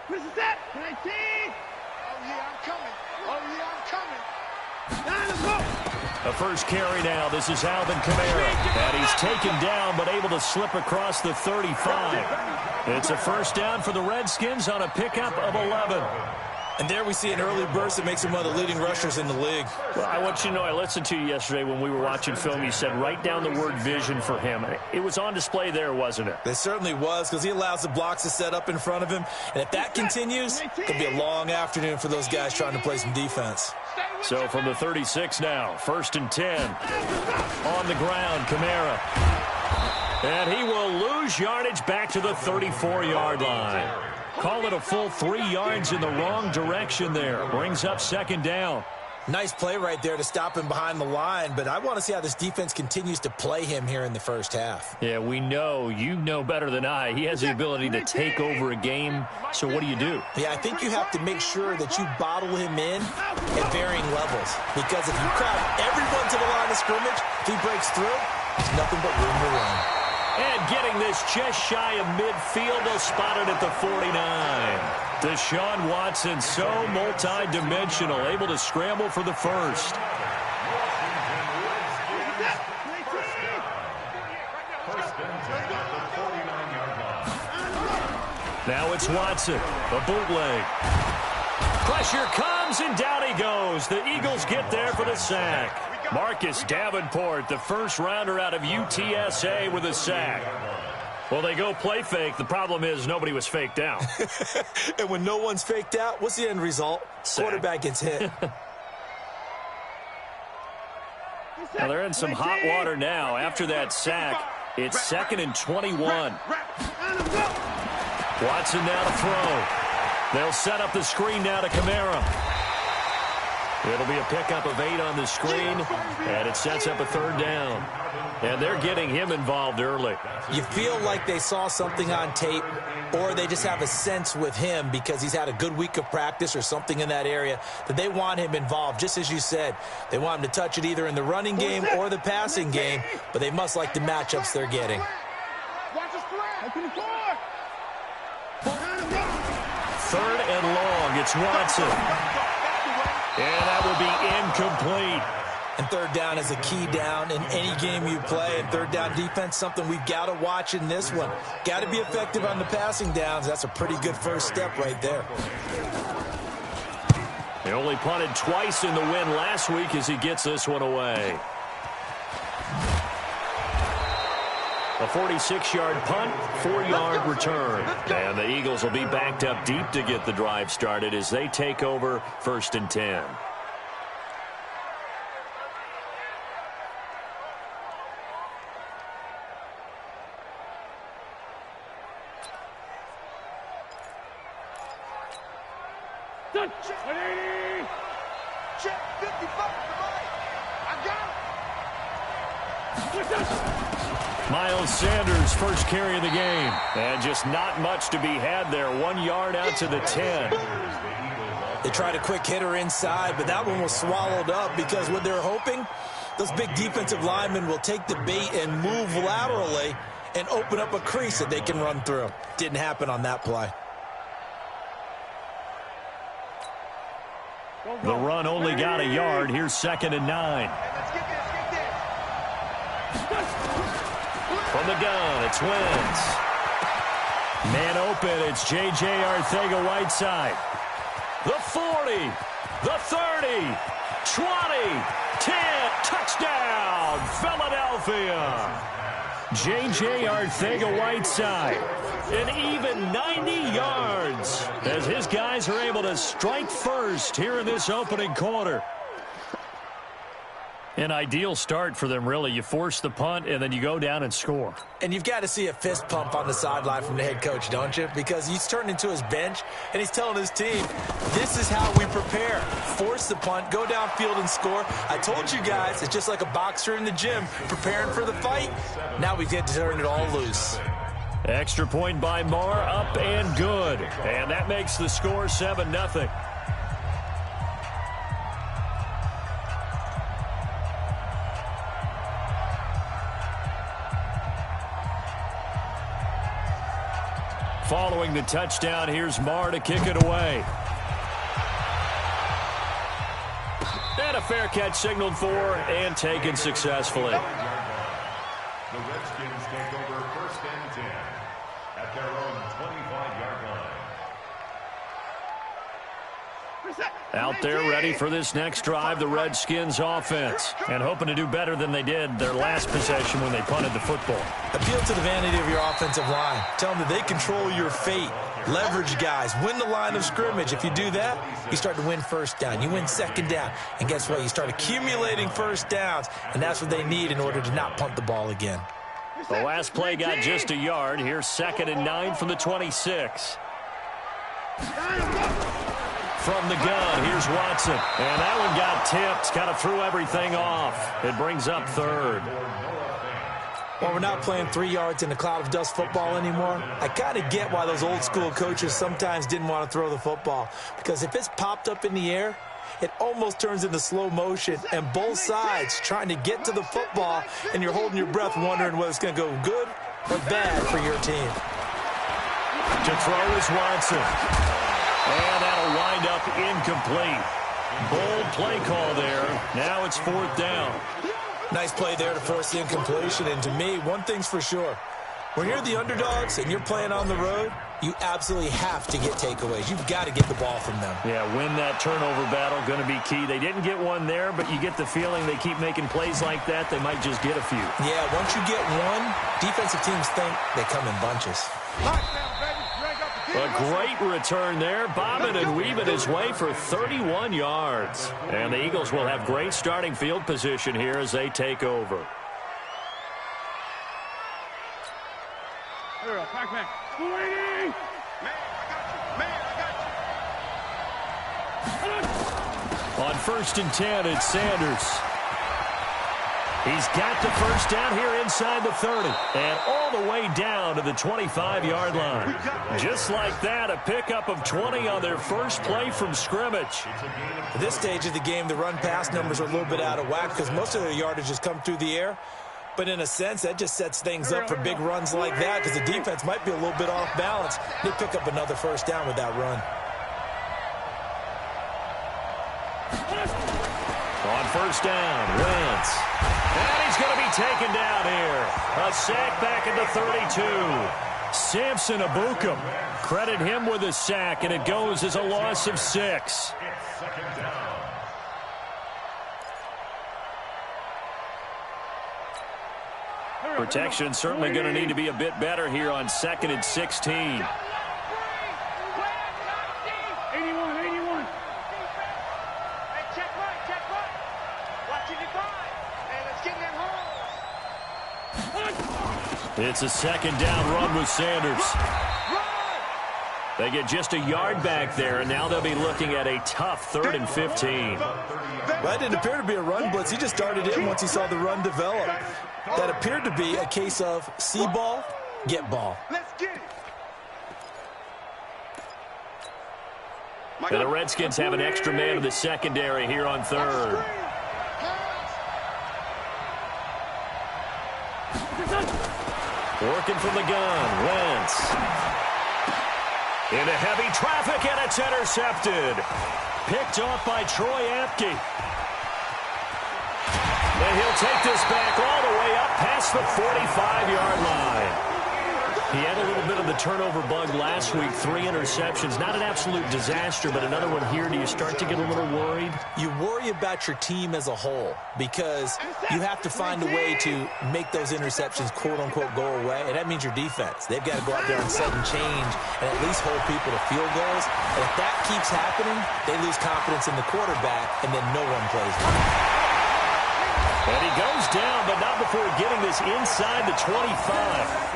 Where's the set? 19. Oh, yeah, I'm coming. Oh, yeah, I'm coming. Now, let's go. The first carry now. This is Alvin Kamara. And he's taken down but able to slip across the 35. It's a first down for the Redskins on a pickup of 11. And there we see an early burst that makes him one of the leading rushers in the league. Well, I want you to know, I listened to you yesterday when we were watching film. You said write down the word vision for him. It was on display there, wasn't it? It certainly was, because he allows the blocks to set up in front of him. And if that continues, it could be a long afternoon for those guys trying to play some defense. So from the 36 now, 1st and 10. On the ground, Kamara. And he will lose yardage back to the 34-yard line. Call it a full 3 yards in the wrong direction there. Brings up 2nd down. Nice play right there to stop him behind the line, but I want to see how this defense continues to play him here in the first half. Yeah, we know. You know better than I. He has the ability to take over a game, so what do you do? Yeah, I think you have to make sure that you bottle him in at varying levels, because if you crowd everyone to the line of scrimmage, if he breaks through, there's nothing but room to run. And getting this just shy of midfield, they'll spot it at the 49. Deshaun Watson, so multi-dimensional, able to scramble for the first. Now it's Watson, a bootleg. Pressure comes, and down he goes. The Eagles get there for the sack. Marcus Davenport, the first rounder out of UTSA with a sack. Well, they go play fake. The problem is nobody was faked out. And when no one's faked out, what's the end result? Sack. Quarterback gets hit. Well, they're in some hot water now. After that sack, it's 2nd and 21. Watson now to throw. They'll set up the screen now to Kamara. It'll be a pickup of 8 on the screen, and it sets up a 3rd down. And they're getting him involved early. You feel like they saw something on tape, or they just have a sense with him because he's had a good week of practice or something in that area that they want him involved. Just as you said, they want him to touch it either in the running game or the passing game, but they must like the matchups they're getting. 3rd and long. It's Watson. And that will be incomplete. And 3rd down is a key down in any game you play. And 3rd down defense, something we've got to watch in this one. Got to be effective on the passing downs. That's a pretty good first step right there. He only punted twice in the win last week as he gets this one away. A 46-yard punt, 4-yard return. And the Eagles will be backed up deep to get the drive started as they take over 1st and 10. Check 55 to the right. I got it. Miles Sanders, first carry of the game. And just not much to be had there. 1 yard out to the 10. They tried a quick hitter inside, but that one was swallowed up because what they're hoping, those big defensive linemen will take the bait and move laterally and open up a crease that they can run through. Didn't happen on that play. The run only got a yard. Here's 2nd and 9. From the gun, it's Wentz. Man open, it's J.J. Arcega-Whiteside. The 40, the 30, 20, 10, touchdown, Philadelphia. J.J. Arcega-Whiteside, an even 90 yards as his guys are able to strike first here in this opening quarter. An ideal start for them, really. You force the punt, and then you go down and score. And you've got to see a fist pump on the sideline from the head coach, don't you? Because he's turned into his bench, and he's telling his team, this is how we prepare. Force the punt, go downfield and score. I told you guys, it's just like a boxer in the gym preparing for the fight. Now we get to turn it all loose. Extra point by Marr, up and good. And that makes the score 7-0. following the touchdown. Here's Marr to kick it away. And a fair catch signaled for and taken successfully. The Redskins take over 1st and 10 at their own 25-yard line. Out there ready for this next drive, the Redskins offense. And hoping to do better than they did their last possession when they punted the football. Appeal to the vanity of your offensive line. Tell them that they control your fate. Leverage guys. Win the line of scrimmage. If you do that, you start to win first down. You win second down. And guess what? You start accumulating first downs. And that's what they need in order to not punt the ball again. The last play got just a yard. Here's 2nd and 9 from the 26. From the gun, here's Watson. And that one got tipped. Kind of threw everything off. It brings up 3rd. Well, we're not playing 3 yards in a cloud of dust football anymore. I kind of get why those old school coaches sometimes didn't want to throw the football. Because if it's popped up in the air, it almost turns into slow motion. And both sides trying to get to the football, and you're holding your breath wondering whether it's going to go good or bad for your team. To throw is Watson. And that'll wind up incomplete. Bold play call there. Now it's 4th down. Nice play there to force the incompletion. And to me, one thing's for sure. When you're the underdogs and you're playing on the road, you absolutely have to get takeaways. You've got to get the ball from them. Yeah, win that turnover battle, going to be key. They didn't get one there, but you get the feeling they keep making plays like that, they might just get a few. Yeah, once you get one, defensive teams think they come in bunches. A great return there, bobbing and weaving his way for 31 yards. And the Eagles will have great starting field position here as they take over. Pac-Man. Man, I got you. On 1st and 10, it's Sanders. He's got the first down here inside the 30. And all the way down to the 25-yard line. Just like that, a pickup of 20 on their first play from scrimmage. At this stage of the game, the run-pass numbers are a little bit out of whack because most of their yardage has come through the air. But in a sense, that just sets things up for big runs like that because the defense might be a little bit off balance. They pick up another first down with that run. On 1st down, Wentz. And he's going to be taken down here. A sack back at the 32. Samson Abukum. Credit him with a sack, and it goes as a loss of 6. Protection certainly going to need to be a bit better here on 2nd and 16. 81. Hey, check right. Watching it by. And let's get them home. It's a 2nd down run with Sanders. They get just a yard back there, and now they'll be looking at a tough 3rd and 15. Well, that didn't appear to be a run blitz. He just started in once he saw the run develop. That appeared to be a case of see ball, get ball. Let's get it. And the Redskins have an extra man in the secondary here on 3rd. Working from the gun, Wentz. Into heavy traffic, and it's intercepted. Picked off by Troy Apke. And he'll take this back all the way up past the 45-yard line. He had a little bit of the turnover bug last week, 3 interceptions. Not an absolute disaster, but another one here. Do you start to get a little worried? You worry about your team as a whole because you have to find a way to make those interceptions, quote-unquote, go away, and that means your defense. They've got to go out there and set and change and at least hold people to field goals. And if that keeps happening, they lose confidence in the quarterback, and then no one plays well. And he goes down, but not before getting this inside the 25.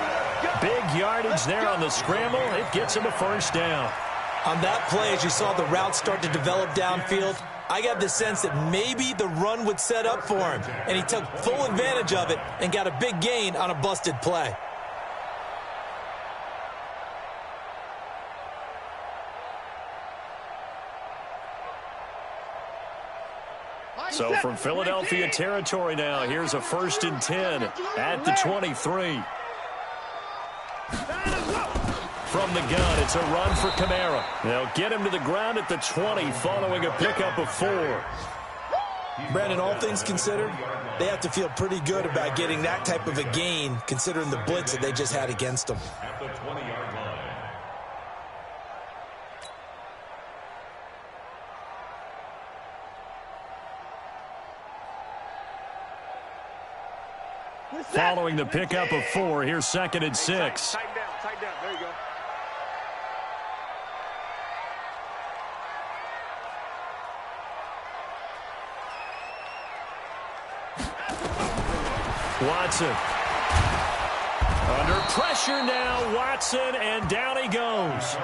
Big yardage there on the scramble. It gets him a first down. On that play, as you saw the route start to develop downfield, I got the sense that maybe the run would set up for him. And he took full advantage of it and got a big gain on a busted play. So from Philadelphia territory now, here's a 1st and 10 at the 23. From the gun, it's a run for Kamara. They'll get him to the ground at the 20 following a pickup of 4. Brandon, all things considered, they have to feel pretty good about getting that type of a gain considering the blitz that they just had against them. At the 20-yard line. Following the pickup of 4, here's 2nd and 6. Tighten down, tighten down. There you go. Watson. Under pressure now, Watson, and down he goes.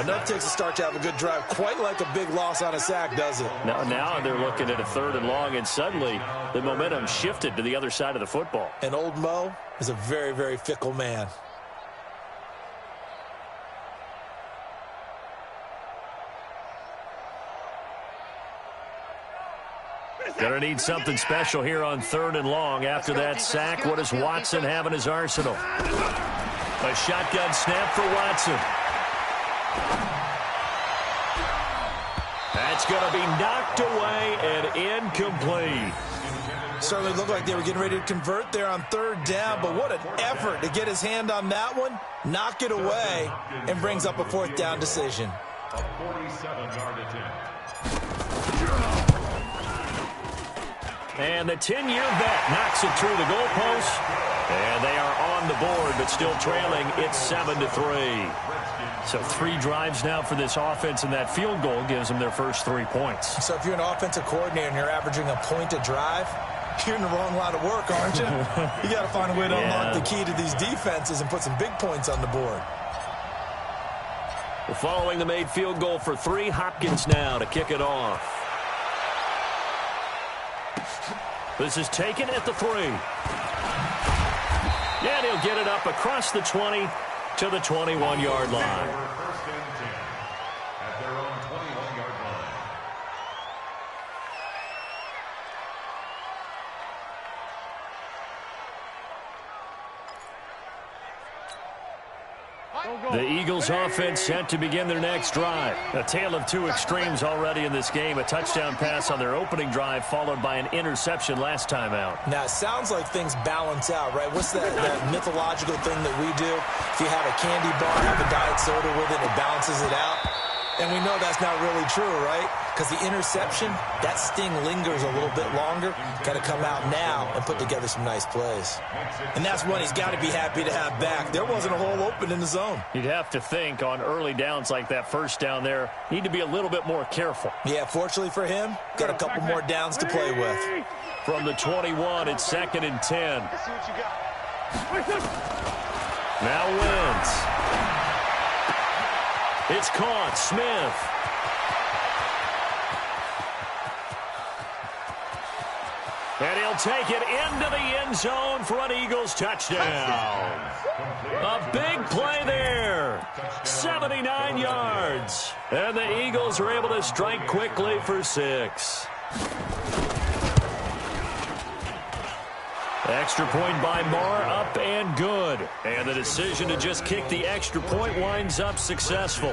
Enough takes a start to have a good drive. Quite like a big loss on a sack, does it? Now they're looking at a 3rd and long, and suddenly the momentum shifted to the other side of the football. And old Mo is a very, very fickle man. Gonna need something special here on 3rd and long. After that sack, what does Watson have in his arsenal? A shotgun snap for Watson. That's gonna be knocked away and incomplete. Certainly looked like they were getting ready to convert there on 3rd down, but what an effort to get his hand on that one, knock it away, and brings up a 4th down decision. A 47-yard attempt. And the 10-year vet knocks it through the goalpost. And they are on the board, but still trailing. It's 7-3. So 3 drives now for this offense, and that field goal gives them their first 3 points. So if you're an offensive coordinator and you're averaging a point a drive, you're in the wrong line of work, aren't you? You got to find a way to unlock the key to these defenses and put some big points on the board. Well, following the made field goal for 3, Hopkins now to kick it off. This is taken at the 3. And he'll get it up across the 20 to the 21-yard line. First and 10 at their own 21-yard line. The Eagles offense set to begin their next drive. A tale of 2 extremes already in this game. A touchdown pass on their opening drive followed by an interception last time out. Now, it sounds like things balance out, right? What's that mythological thing that we do? If you have a candy bar, have a diet soda with it, it balances it out. And we know that's not really true, right? Because the interception, that sting lingers a little bit longer. Got to come out now and put together some nice plays. And that's one he's got to be happy to have back. There wasn't a hole open in the zone. You'd have to think on early downs like that first down there, need to be a little bit more careful. Yeah, fortunately for him, got a couple more downs to play with. From the 21, it's 2nd and 10. Let's see what you got. Now Wentz. It's caught. Smith. And he'll take it into the end zone for an Eagles touchdown. A big play there. 79 yards. And the Eagles are able to strike quickly for 6. Extra point by Marr, up and good. And the decision to just kick the extra point winds up successful.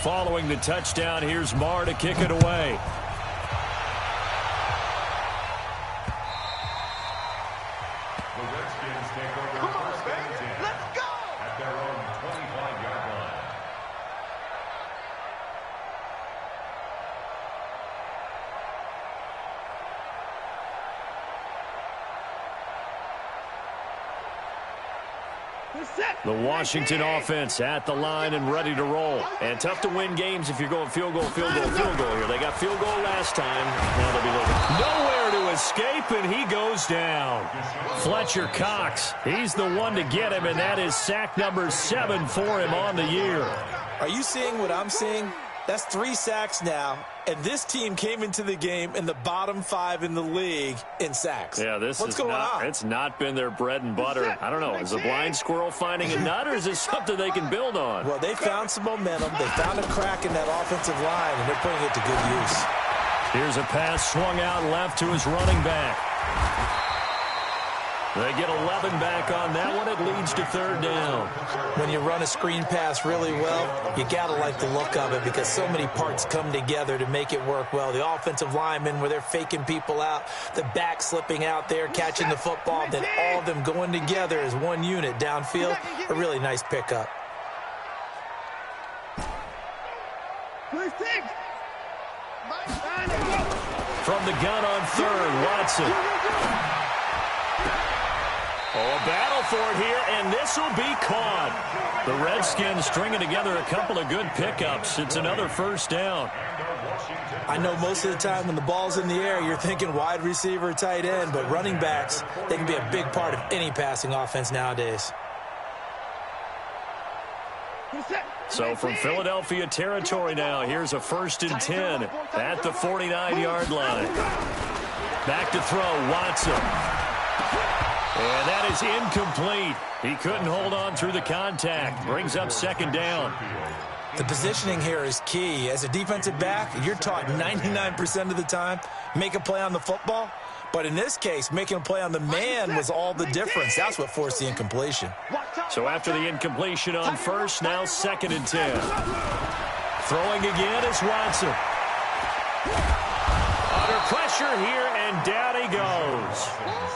Following the touchdown, here's Marr to kick it away. The Redskins take over first and 10. Let's go! At their own 25-yard line. The Washington offense at the line and ready to roll. And tough to win games if you're going field goal, field goal, field goal here. They got field goal last time. Now they'll be looking. Nowhere to escape, and he goes down. Fletcher Cox, he's the one to get him, and that is sack number 7 for him on the year. Are you seeing what I'm seeing? That's 3 sacks now, and this team came into the game in the bottom 5 in the league in sacks. Yeah, What's going on? It's not been their bread and butter. I don't know. Is a blind squirrel finding a nut, or is this something they can build on? Well, they found some momentum. They found a crack in that offensive line, and they're putting it to good use. Here's a pass swung out left to his running back. They get 11 back on that one. It leads to third down. When you run a screen pass really well, you got to like the look of it because so many parts come together to make it work well. The offensive linemen, where they're faking people out, the back slipping out there, catching the football, then all of them going together as one unit downfield. A really nice pickup. From the gun on third, Watson. Oh, a battle for it here, and this will be caught. The Redskins stringing together a couple of good pickups. It's another first down. I know most of the time when the ball's in the air, you're thinking wide receiver, tight end, but running backs, they can be a big part of any passing offense nowadays. So from Philadelphia territory now, here's a 1st and 10 at the 49-yard line. Back to throw, Watson. And that is incomplete. He couldn't hold on through the contact. Brings up second down. The positioning here is key. As a defensive back, you're taught 99% of the time, make a play on the football. But in this case, making a play on the man was all the difference. That's what forced the incompletion. So after the incompletion on first, now 2nd and 10. Throwing again is Watson. Under pressure here, and down he goes.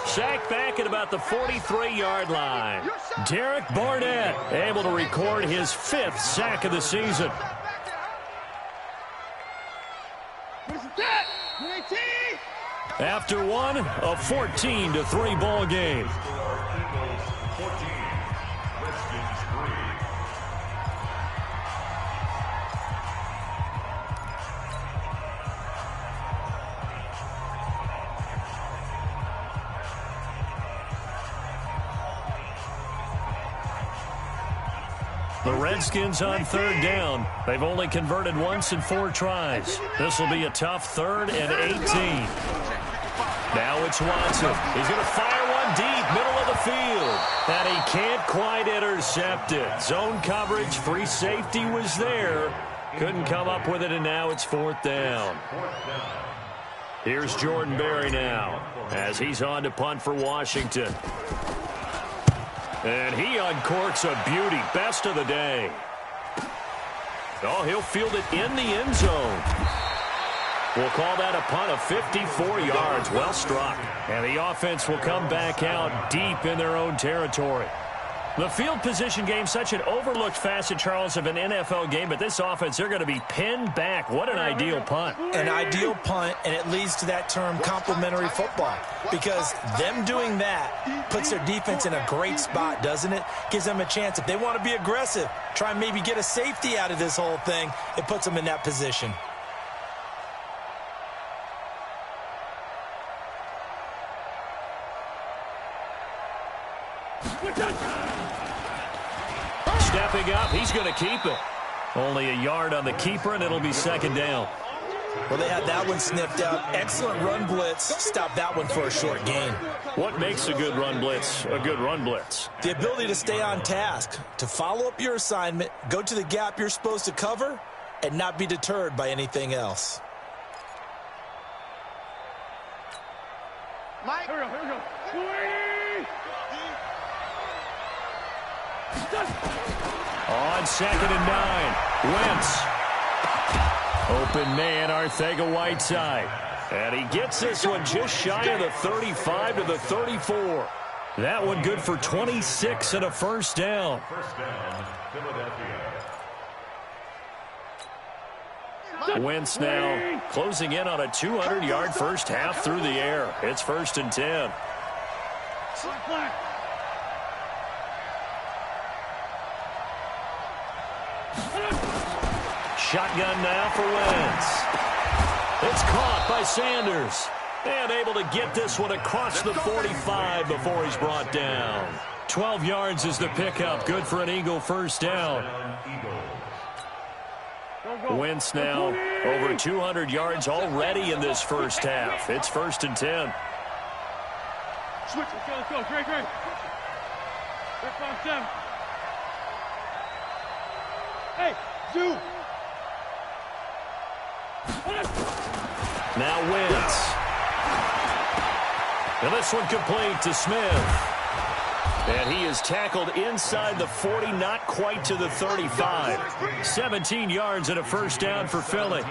Sacked back at about the 43-yard line. Derek Barnett able to record his 5th sack of the season. After one, a 14-3 ball game. The Redskins on third down. They've only converted once in 4 tries. This will be a tough 3rd and 18. Now it's Watson. He's going to fire one deep, middle of the field. And he can't quite intercept it. Zone coverage, free safety was there. Couldn't come up with it, and now it's 4th down. Here's Jordan Berry now as he's on to punt for Washington. And he uncorks a beauty, best of the day. Oh, he'll field it in the end zone. We'll call that a punt of 54 yards. Well struck. And the offense will come back out deep in their own territory. The field position game, such an overlooked facet, Charles, of an NFL game, but this offense, they're going to be pinned back. What an ideal punt. An ideal punt, and it leads to that term complementary football, because them doing that puts their defense in a great spot, doesn't it? Gives them a chance. If they want to be aggressive, try and maybe get a safety out of this whole thing, it puts them in that position. Stepping up, he's going to keep it. Only a yard on the keeper, and it'll be 2nd down. Well, they had that one sniffed out. Excellent run blitz. Stop that one for a short gain. What makes a good run blitz a good run blitz? The ability to stay on task, to follow up your assignment, go to the gap you're supposed to cover, and not be deterred by anything else. Mike, here we go. On 2nd and 9, Wentz. Open man, Arcega-Whiteside. And he gets this one just shy of the 35 to the 34. That one good for 26 and a 1st down. Wentz now closing in on a 200-yard first half through the air. It's 1st and 10. Shotgun now for Wentz. It's caught by Sanders. And able to get this one across the 45 before he's brought down. 12 yards is the pickup. Good for an Eagle first down. Wentz now over 200 yards already in this first half. It's 1st and 10. Switch. Let's go. Great. 5-7. Hey, Zoo. Now Wentz. And this one complete to Smith. And he is tackled inside the 40, not quite to the 35. 17 yards and a first down for Philly.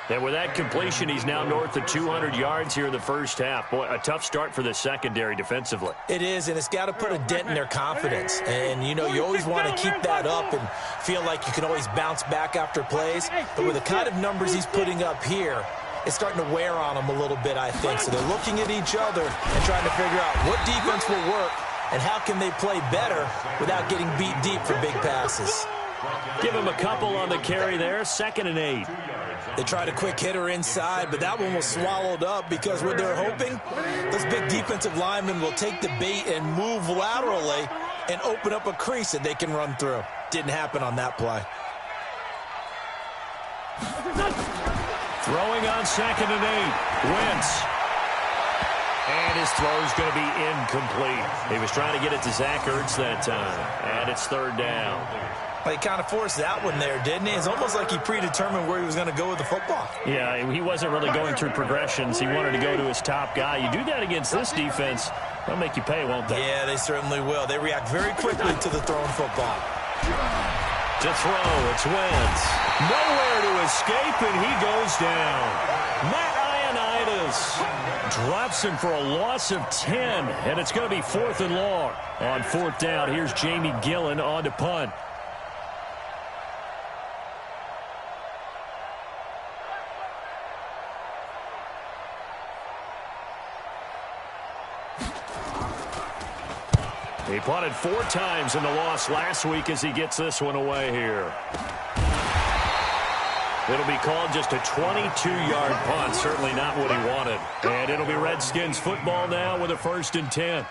And with that completion, he's now north of 200 yards here in the first half. Boy, a tough start for the secondary defensively. It is, and it's got to put a dent in their confidence. And, you know, you always want to keep that up and feel like you can always bounce back after plays. But with the kind of numbers he's putting up here, it's starting to wear on them a little bit, I think. So they're looking at each other and trying to figure out what defense will work and how can they play better without getting beat deep for big passes. Give him a couple on the carry there, 2nd and 8. They tried a quick hitter inside, but that one was swallowed up because what they're hoping, those big defensive linemen will take the bait and move laterally and open up a crease that they can run through. Didn't happen on that play. Throwing on 2nd and 8. Wentz. And his throw's going to be incomplete. He was trying to get it to Zach Ertz that time. And it's 3rd down. Well, he kind of forced that one there, didn't he? It's almost like he predetermined where he was going to go with the football. Yeah, he wasn't really going through progressions. He wanted to go to his top guy. You do that against this defense, they'll make you pay, won't they? Yeah, they certainly will. They react very quickly to the thrown football. To throw, it's Wentz. Nowhere to escape, and he goes down. Matt Ioannidis drops him for a loss of 10, and it's going to be 4th and long. On 4th down, here's Jamie Gillen on to punt. He punted 4 times in the loss last week as he gets this one away here. It'll be called just a 22-yard punt. Certainly not what he wanted. And it'll be Redskins football now with a 1st and 10.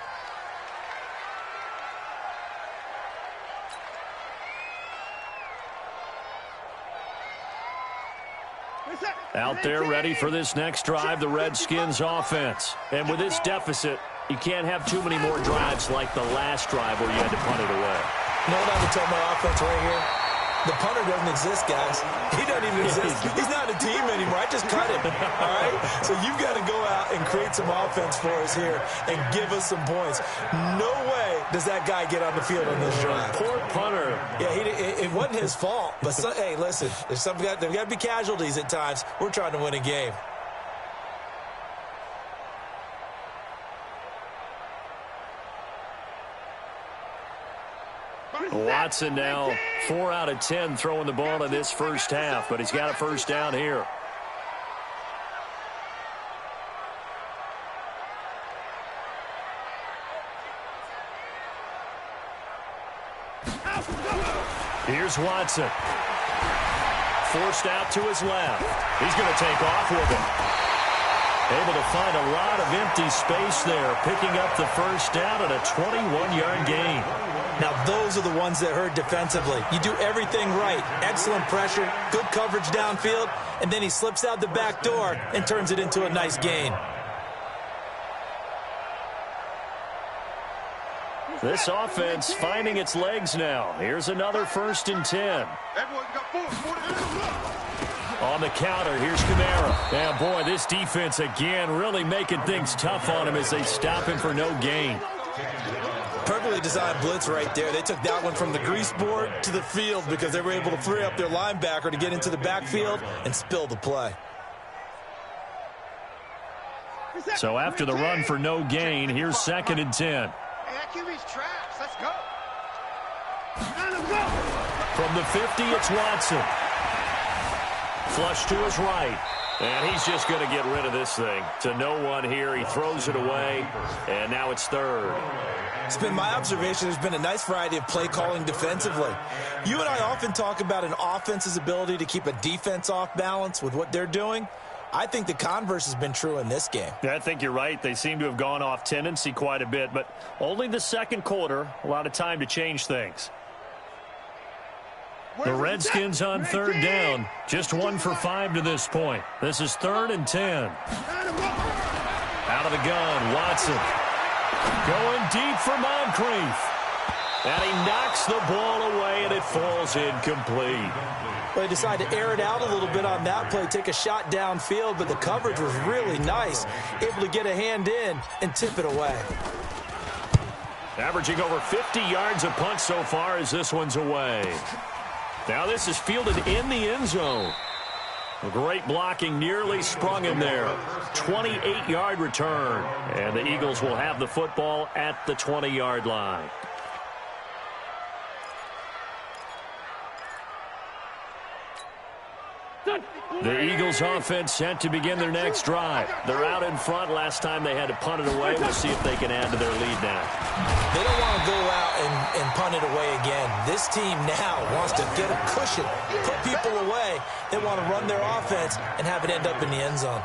Out there ready for this next drive, the Redskins offense. And with this deficit, you can't have too many more drives like the last drive where you had to punt it away. You know what I would tell my offense right here? The punter doesn't exist, guys. He doesn't even exist. He's not a team anymore. I just cut him, all right? So you've got to go out and create some offense for us here and give us some points. No way does that guy get on the field on this drive. Poor punter. Yeah, it wasn't his fault. But, hey, listen, there's got to be casualties at times. We're trying to win a game. Watson now 4 out of 10 throwing the ball in this first half, but he's got a first down here. Here's Watson. Forced out to his left. He's going to take off with him. Able to find a lot of empty space there, picking up the first down at a 21-yard gain. Now, those are the ones that hurt defensively. You do everything right. Excellent pressure, good coverage downfield, and then he slips out the back door and turns it into a nice gain. This offense finding its legs now. Here's another 1st and 10. On the counter, here's Kamara. And boy, this defense again really making things tough on him as they stop him for no gain. Perfectly designed blitz right there. They took that one from the grease board to the field because they were able to free up their linebacker to get into the backfield and spill the play. So after the run for no gain, here's 2nd and 10. Hey, that QB's trash. Let's go. From the 50, it's Watson. Flush to his right. And he's just going to get rid of this thing. To no one here. He throws it away. And now it's 3rd. It's been my observation there's been a nice variety of play calling defensively. You and I often talk about an offense's ability to keep a defense off balance with what they're doing. I think the converse has been true in this game. Yeah, I think you're right. They seem to have gone off tendency quite a bit, but only the second quarter, a lot of time to change things. The Redskins on 3rd down, just 1 for 5 to this point. This is 3rd and 10. Out of the gun, Watson. Going deep for Moncrief. And he knocks the ball away, and it falls incomplete. Well, he decided to air it out a little bit on that play, take a shot downfield, but the coverage was really nice. Able to get a hand in and tip it away. Averaging over 50 yards a punt so far as this one's away. Now this is fielded in the end zone. Great blocking, nearly sprung him there. 28-yard return. And the Eagles will have the football at the 20-yard line. The Eagles offense set to begin their next drive. They're out in front. Last time they had to punt it away. We'll see if they can add to their lead now. They don't want to go out and punt it away again. This team now wants to get a cushion, put people away. They want to run their offense and have it end up in the end zone.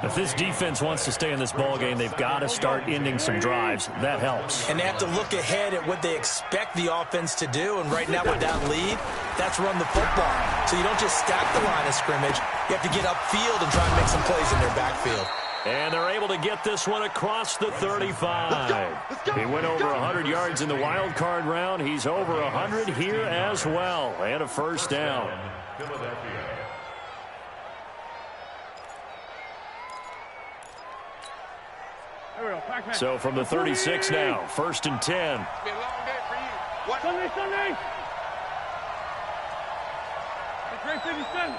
If this defense wants to stay in this ballgame, they've got to start ending some drives. That helps. And they have to look ahead at what they expect the offense to do. And right now with that lead, that's run the football. So you don't just stack the line of scrimmage. You have to get upfield and try and make some plays in their backfield. And they're able to get this one across the 35. He went over 100 yards in the wild card round. He's over 100 here as well. And a first down. So from the 36 now, 1st and 10. It's been a long day for you. What? Sunday. The Great 57.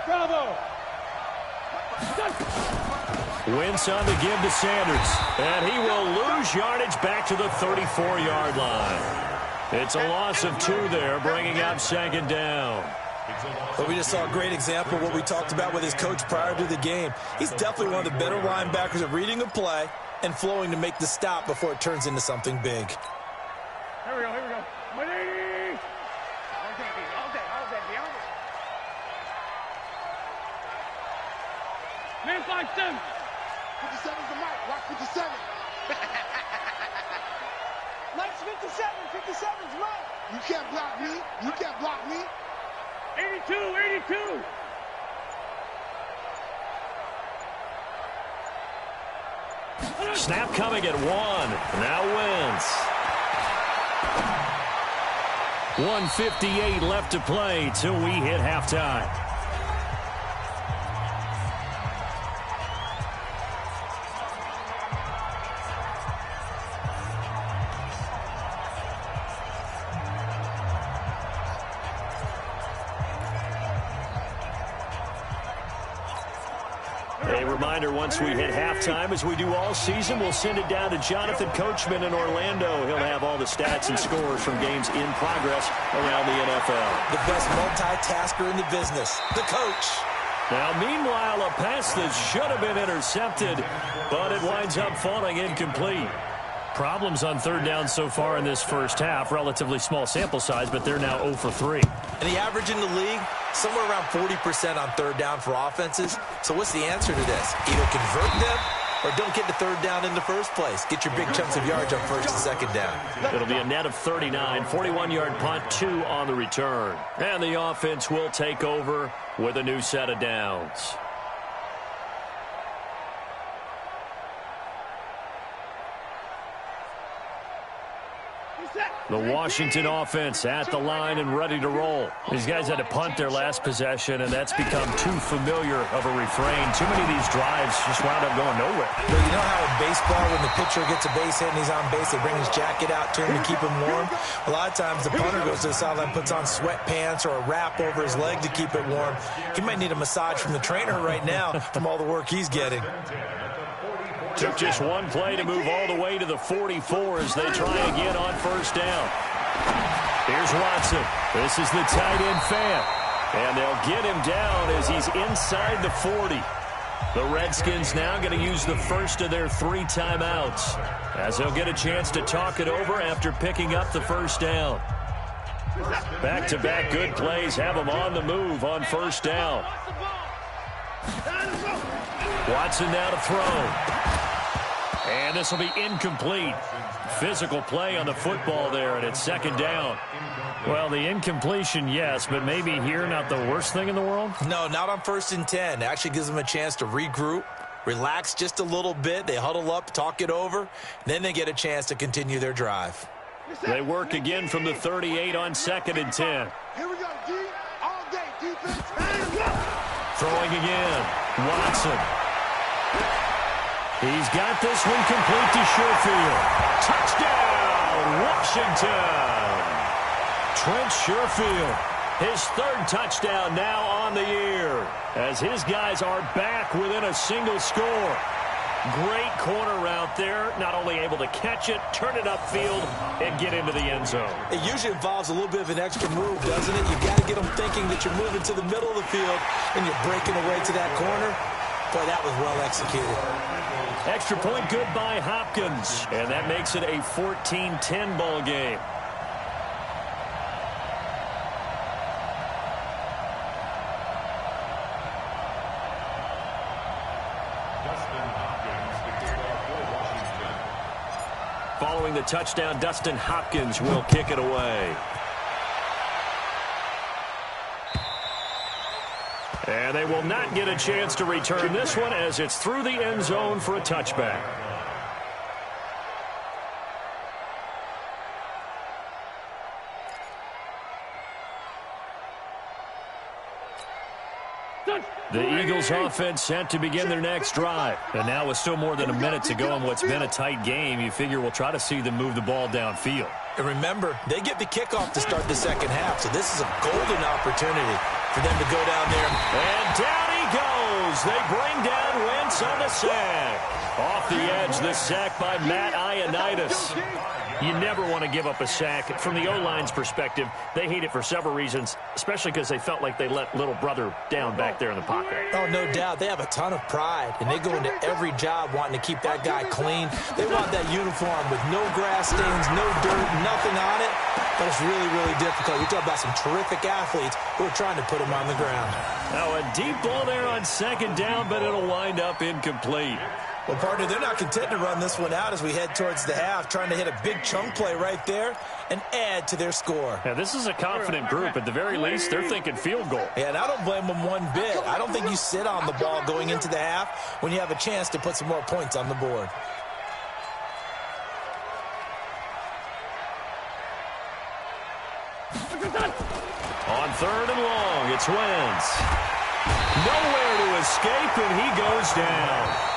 Bravo. Wentz on the give to Sanders. And he will lose yardage back to the 34-yard line. It's a loss of 2 there, bringing up 2nd down. But we just saw a great example of what we talked about with his coach prior to the game. He's definitely one of the better linebackers at reading a play and flowing to make the stop before it turns into something big. Here we go. 180. All day. Man 5-7. 57's the mark. Watch 57. Likes 57. 57's mark. You can't block me. You can't block me. 82. Snap coming at 1. Now Wentz. 1:58 left to play till we hit halftime. A reminder, once we hit halftime, as we do all season, we'll send it down to Jonathan Coachman in Orlando. He'll have all the stats and scores from games in progress around the NFL. The best multitasker in the business, the coach. Now, meanwhile, a pass that should have been intercepted, but it winds up falling incomplete. Problems on 3rd down so far in this first half. Relatively small sample size, but they're now 0 for 3. And the average in the league, somewhere around 40% on 3rd down for offenses. So what's the answer to this? Either convert them or don't get the 3rd down in the first place. Get your big chunks of yards on 1st and 2nd down. It'll be a net of 39, 41-yard punt, 2 on the return. And the offense will take over with a new set of downs. The Washington offense at the line and ready to roll. These guys had to punt their last possession, and that's become too familiar of a refrain. Too many of these drives just wound up going nowhere. But you know how in baseball, when the pitcher gets a base hit and he's on base, they bring his jacket out to him to keep him warm? A lot of times the punter goes to the sideline, puts on sweatpants or a wrap over his leg to keep it warm. He might need a massage from the trainer right now from all the work he's getting. Took just one play to move all the way to the 44 as they try again on 1st down. Here's Watson. This is the tight end fan. And they'll get him down as he's inside the 40. The Redskins now going to use the first of their 3 timeouts as they'll get a chance to talk it over after picking up the 1st down. Back-to-back good plays have them on the move on 1st down. Watson now to throw. And this will be incomplete. Physical play on the football there, and it's 2nd down. Well, the incompletion, yes, but maybe here not the worst thing in the world? No, not on 1st and 10. It actually gives them a chance to regroup, relax just a little bit. They huddle up, talk it over. Then they get a chance to continue their drive. They work again from the 38 on 2nd and 10. Here we go, D. All day, defense. Throwing again. Watson. He's got this one complete to Sherfield. Touchdown, Washington. Trent Sherfield, his 3rd touchdown now on the year, as his guys are back within a single score. Great corner route there, not only able to catch it, turn it upfield, and get into the end zone. It usually involves a little bit of an extra move, doesn't it? You've got to get them thinking that you're moving to the middle of the field and you're breaking away to that corner. Boy, that was well executed. Extra point good by Hopkins, and that makes it a 14-10 ball game. Following the touchdown, Dustin Hopkins will kick it away. And they will not get a chance to return this one as it's through the end zone for a touchback. The Eagles offense set to begin their next drive. And now with still more than a minute to go in what's been a tight game, you figure we'll try to see them move the ball downfield. And remember, they get the kickoff to start the second half, so this is a golden opportunity for them to go down there. And down he goes. They bring down Wentz on the sack. Off the edge, this sack by Matt Ioannidis. You never want to give up a sack. From the O-line's perspective, they hate it for several reasons, especially because they felt like they let little brother down back there in the pocket. Oh, no doubt. They have a ton of pride, and they go into every job wanting to keep that guy clean. They want that uniform with no grass stains, no dirt, nothing on it. But it's really, really difficult. You're talking about some terrific athletes who are trying to put him on the ground. Now, a deep ball there on 2nd down, but it'll wind up incomplete. Well, partner, they're not content to run this one out as we head towards the half, trying to hit a big chunk play right there and add to their score. Yeah, this is a confident group. At the very least, they're thinking field goal. Yeah, and I don't blame them one bit. I don't think you sit on the ball going into the half when you have a chance to put some more points on the board. On 3rd and long, it's Wentz. Nowhere to escape, and he goes down.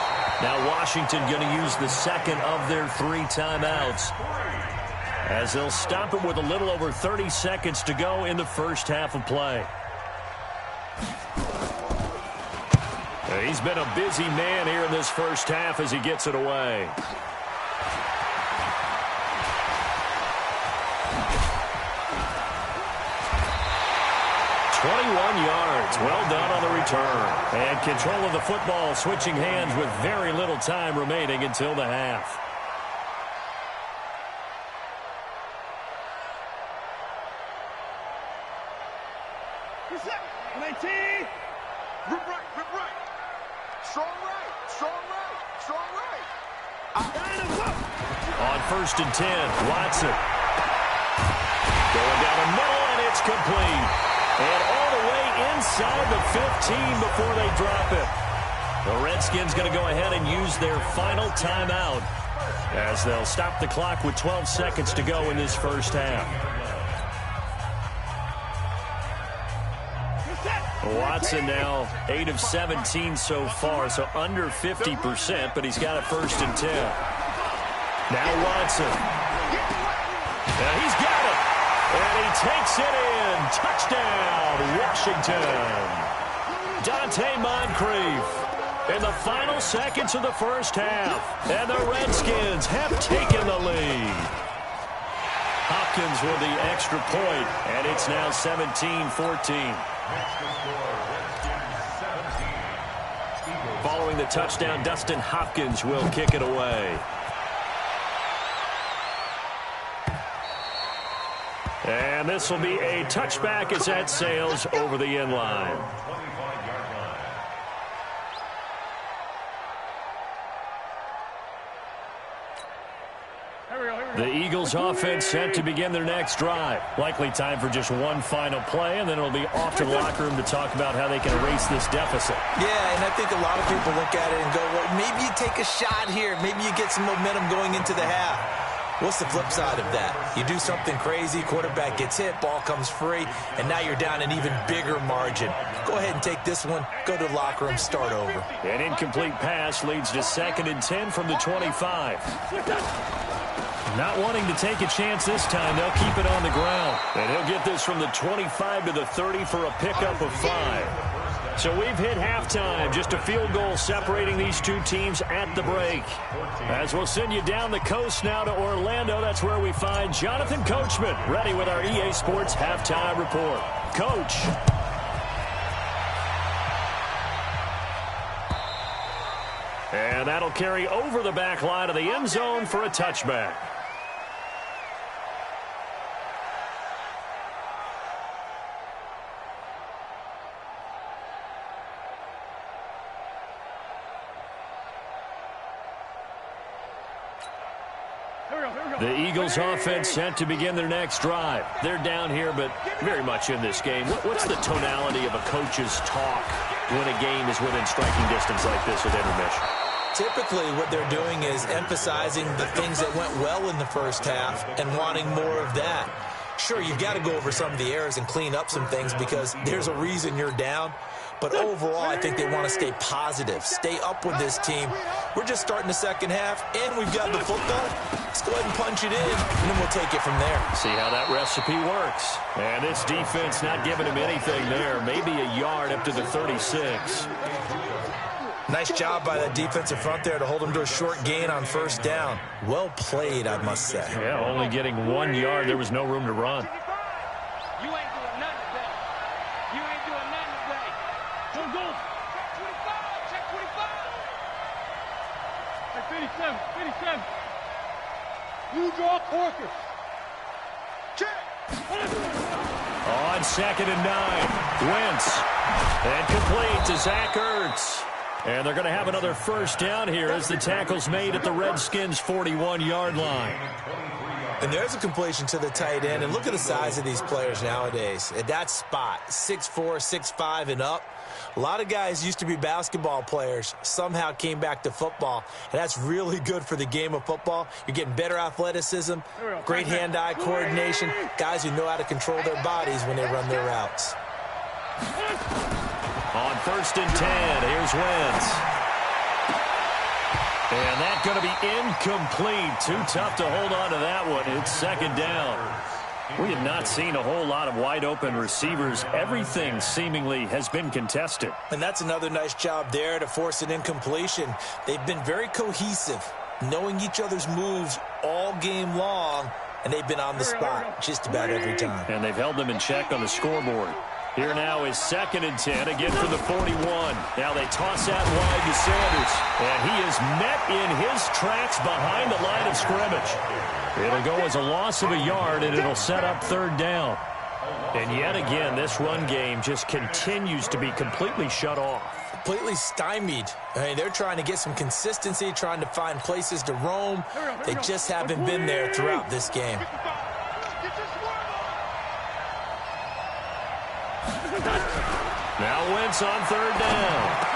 Now Washington going to use the 2nd of their 3 timeouts, as they'll stop it with a little over 30 seconds to go in the first half of play. He's been a busy man here in this first half as he gets it away. Yards. Well done on the return. And control of the football, switching hands with very little time remaining until the half. Rip right. Strong right. On 1st and 10, Watson. Going down the middle, and it's complete. And all the way inside the 15 before they drop it. The Redskins going to go ahead and use their final timeout as they'll stop the clock with 12 seconds to go in this first half. Watson now 8 of 17 so far, so under 50%, but he's got a 1st and 10. Now Watson. Now he's got it. And he takes it in. Touchdown, Washington. Dante Moncrief in the final seconds of the first half. And the Redskins have taken the lead. Hopkins with the extra point, and it's now 17-14. Following the touchdown, Dustin Hopkins will kick it away. And this will be a touchback as that sails over the end line. The Eagles offense set to begin their next drive. Likely time for just one final play, and then it'll be off to the locker room to talk about how they can erase this deficit. Yeah, and I think a lot of people look at it and go, well, maybe you take a shot here. Maybe you get some momentum going into the half. What's the flip side of that? You do something crazy, quarterback gets hit, ball comes free, and now you're down an even bigger margin. Go ahead and take this one, go to the locker room, start over. An incomplete pass leads to 2nd and 10 from the 25. Not wanting to take a chance this time, they'll keep it on the ground. And he'll get this from the 25 to the 30 for a pickup of 5. So we've hit halftime. Just a field goal separating these two teams at the break. As we'll send you down the coast now to Orlando, that's where we find Jonathan Coachman, ready with our EA Sports Halftime Report. Coach. And that'll carry over the back line of the end zone for a touchback. The Eagles offense set to begin their next drive. They're down here, but very much in this game. What's the tonality of a coach's talk when a game is within striking distance like this with intermission? Typically, what they're doing is emphasizing the things that went well in the first half and wanting more of that. Sure, you've got to go over some of the errors and clean up some things because there's a reason you're down. But overall, I think they want to stay positive, stay up with this team. We're just starting the second half, and we've got the football. Let's go ahead and punch it in, and then we'll take it from there. See how that recipe works. And this defense not giving him anything there. Maybe a yard up to the 36. Nice job by that defensive front there to hold him to a short gain on first down. Well played, I must say. Yeah, only getting 1 yard. There was no room to run. You ain't doing nothing today. You ain't doing nothing today. Don't go. Check 25. Check 25. Check 57. 57. You draw Corker. Check. On 2nd and 9. Wentz. And complete to Zach Ertz. And they're going to have another first down here as the tackle's made at the Redskins' 41-yard line. And there's a completion to the tight end. And look at the size of these players nowadays. At that spot, 6'4", 6'5", and up. A lot of guys used to be basketball players, somehow came back to football. And that's really good for the game of football. You're getting better athleticism, great hand-eye coordination, guys who know how to control their bodies when they run their routes. On 1st and 10, here's Wentz. And that's going to be incomplete. Too tough to hold on to that one. It's 2nd down. We have not seen a whole lot of wide-open receivers. Everything seemingly has been contested. And that's another nice job there to force an incompletion. They've been very cohesive, knowing each other's moves all game long, and they've been on the spot just about every time. And they've held them in check on the scoreboard. Here now is 2nd and 10, again for the 41. Now they toss that wide to Sanders. And he is met in his tracks behind the line of scrimmage. It'll go as a loss of a yard, and it'll set up 3rd down. And yet again, this run game just continues to be completely shut off. Completely stymied. I mean, they're trying to get some consistency, trying to find places to roam. They just haven't been there throughout this game. Now Wentz on 3rd down.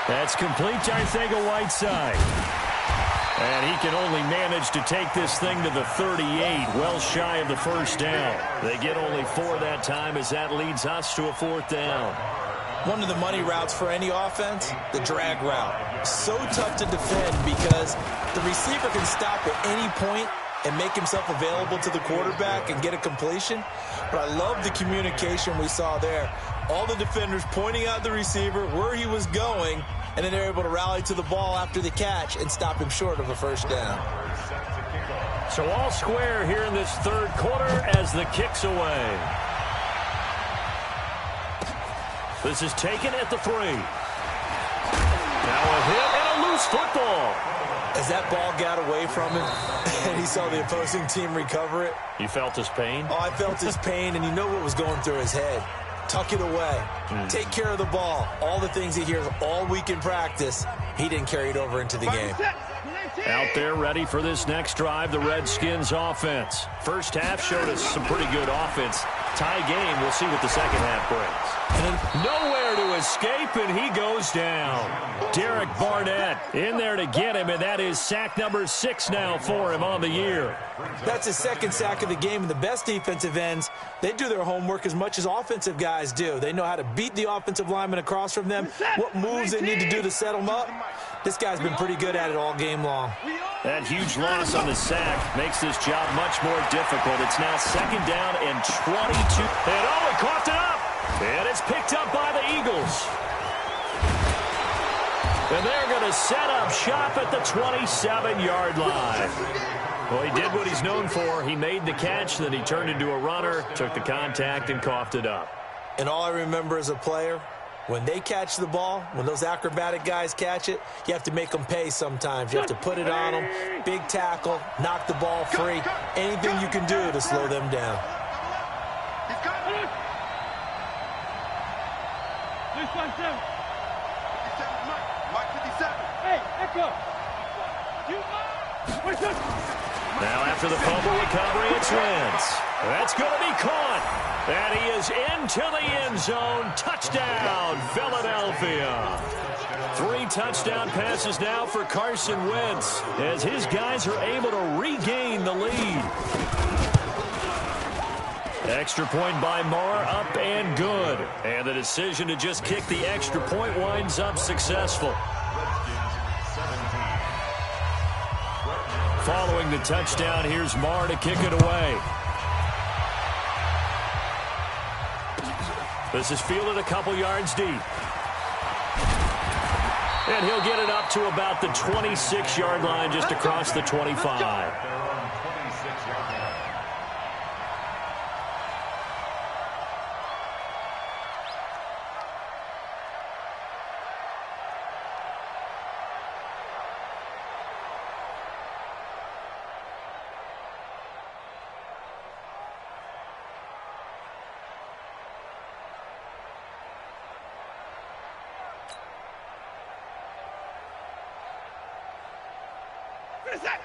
That's complete to Arcega-Whiteside. And he can only manage to take this thing to the 38, well shy of the first down. They get only 4 that time as that leads us to a 4th down. One of the money routes for any offense, the drag route. So tough to defend because the receiver can stop at any point and make himself available to the quarterback and get a completion. But I love the communication we saw there. All the defenders pointing out the receiver, where he was going, and then they're able to rally to the ball after the catch and stop him short of a first down. So all square here in this 3rd quarter as the kick's away. This is taken at the 3. Now a hit and a loose football. As that ball got away from him and he saw the opposing team recover it. You felt his pain? Oh, I felt his pain, and you know what was going through his head. tuck it away, take care of the ball. All the things he hears all week in practice, he didn't carry it over into the game. Out there ready for this next drive, the Redskins offense. First half showed us some pretty good offense. Tie game, we'll see what the second half brings. And nowhere to escape, and he goes down. Derek Barnett in there to get him, and that is sack number 6 now for him on the year. That's his second sack of the game, and the best defensive ends, they do their homework as much as offensive guys do. They know how to beat the offensive lineman across from them, what moves they need to do to set them up. This guy's been pretty good at it all game long. That huge loss on the sack makes this job much more difficult. It's now second down and 22. And he coughed it up. And it's picked up by the Eagles. And they're going to set up shop at the 27-yard line. Well, he did what he's known for. He made the catch, then he turned into a runner, took the contact, and coughed it up. And all I remember as a player, when they catch the ball, when those acrobatic guys catch it, you have to make them pay sometimes. You have to put it on them, big tackle, knock the ball free, anything you can do to slow them down. Now after the fumble recovery, it's Wentz. That's going to be caught. And he is into the end zone. Touchdown, Philadelphia. 3 touchdown passes now for Carson Wentz as his guys are able to regain the lead. Extra point by Marr, up and good. And the decision to just kick the extra point winds up successful. Following the touchdown, here's Marr to kick it away. This is fielded a couple yards deep. And he'll get it up to about the 26-yard line, just across the 25.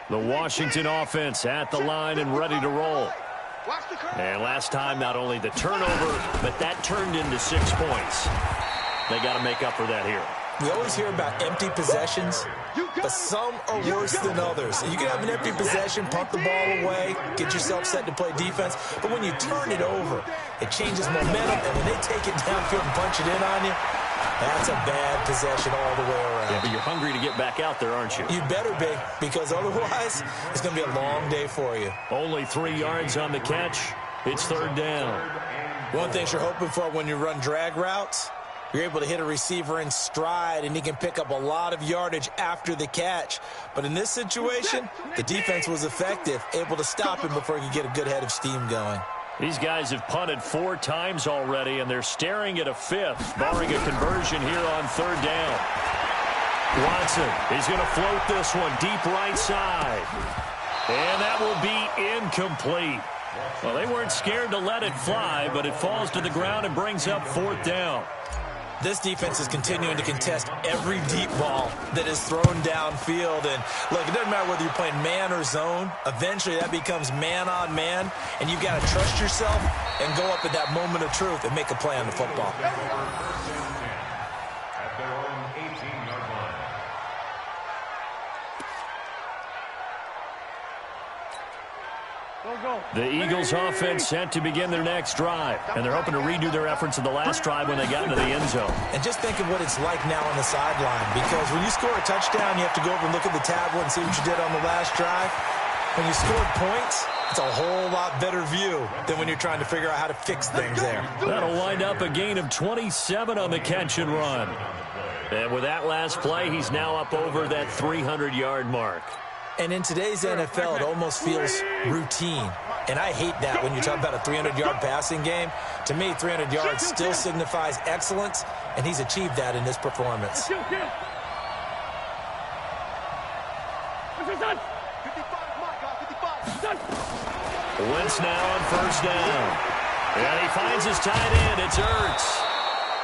The Washington offense at the line and ready to roll. And last time, not only the turnover, but that turned into 6 points. They got to make up for that here. We always hear about empty possessions, but some are worse than others. You can have an empty possession, punt the ball away, get yourself set to play defense, but when you turn it over, it changes momentum, and when they take it downfield and punch it in on you, that's a bad possession all the way around. Yeah, but you're hungry to get back out there, aren't you? You better be, because otherwise, it's going to be a long day for you. Only 3 yards on the catch. It's third down. One thing you're hoping for when you run drag routes, you're able to hit a receiver in stride, and he can pick up a lot of yardage after the catch. But in this situation, the defense was effective, able to stop him before he could get a good head of steam going. These guys have punted 4 times already, and they're staring at a 5th, barring a conversion here on third down. Watson, he's going to float this one deep right side. And that will be incomplete. Well, they weren't scared to let it fly, but it falls to the ground and brings up 4th down. This defense is continuing to contest every deep ball that is thrown downfield. And, look, it doesn't matter whether you're playing man or zone. Eventually, that becomes man-on-man, and you've got to trust yourself and go up at that moment of truth and make a play on the football. At their own 18-yard line. The Eagles offense set to begin their next drive, and they're hoping to redo their efforts in the last drive when they got into the end zone. And just think of what it's like now on the sideline, because when you score a touchdown, you have to go over and look at the tablet and see what you did on the last drive. When you scored points, it's a whole lot better view than when you're trying to figure out how to fix things there. That'll wind up a gain of 27 on the catch and run. And with that last play, he's now up over that 300-yard mark. And in today's NFL, it almost feels routine. And I hate that when you talk about a 300-yard passing game. To me, 300 yards still signifies excellence, and he's achieved that in this performance. Wentz now on first down. And he finds his tight end. It's Ertz.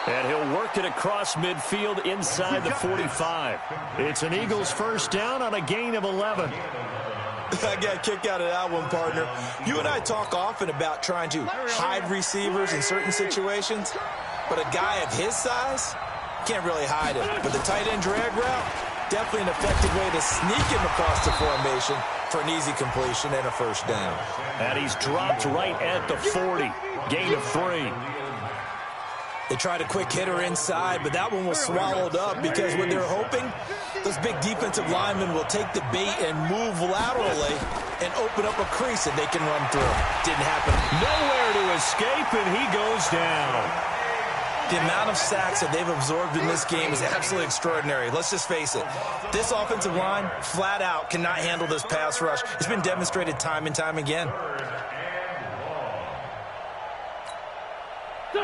And he'll work it across midfield inside the 45. It's an Eagles first down on a gain of 11. I got a kick out of that one, partner. You and I talk often about trying to hide receivers in certain situations, but a guy of his size can't really hide it. But the tight end drag route, definitely an effective way to sneak him across the formation for an easy completion and a first down. And he's dropped right at the 40. Gain of 3. They tried a quick hitter inside, but that one was swallowed up because what they're hoping, those big defensive linemen will take the bait and move laterally and open up a crease that they can run through. Didn't happen. Nowhere to escape, and he goes down. The amount of sacks that they've absorbed in this game is absolutely extraordinary. Let's just face it. This offensive line, flat out, cannot handle this pass rush. It's been demonstrated time and time again.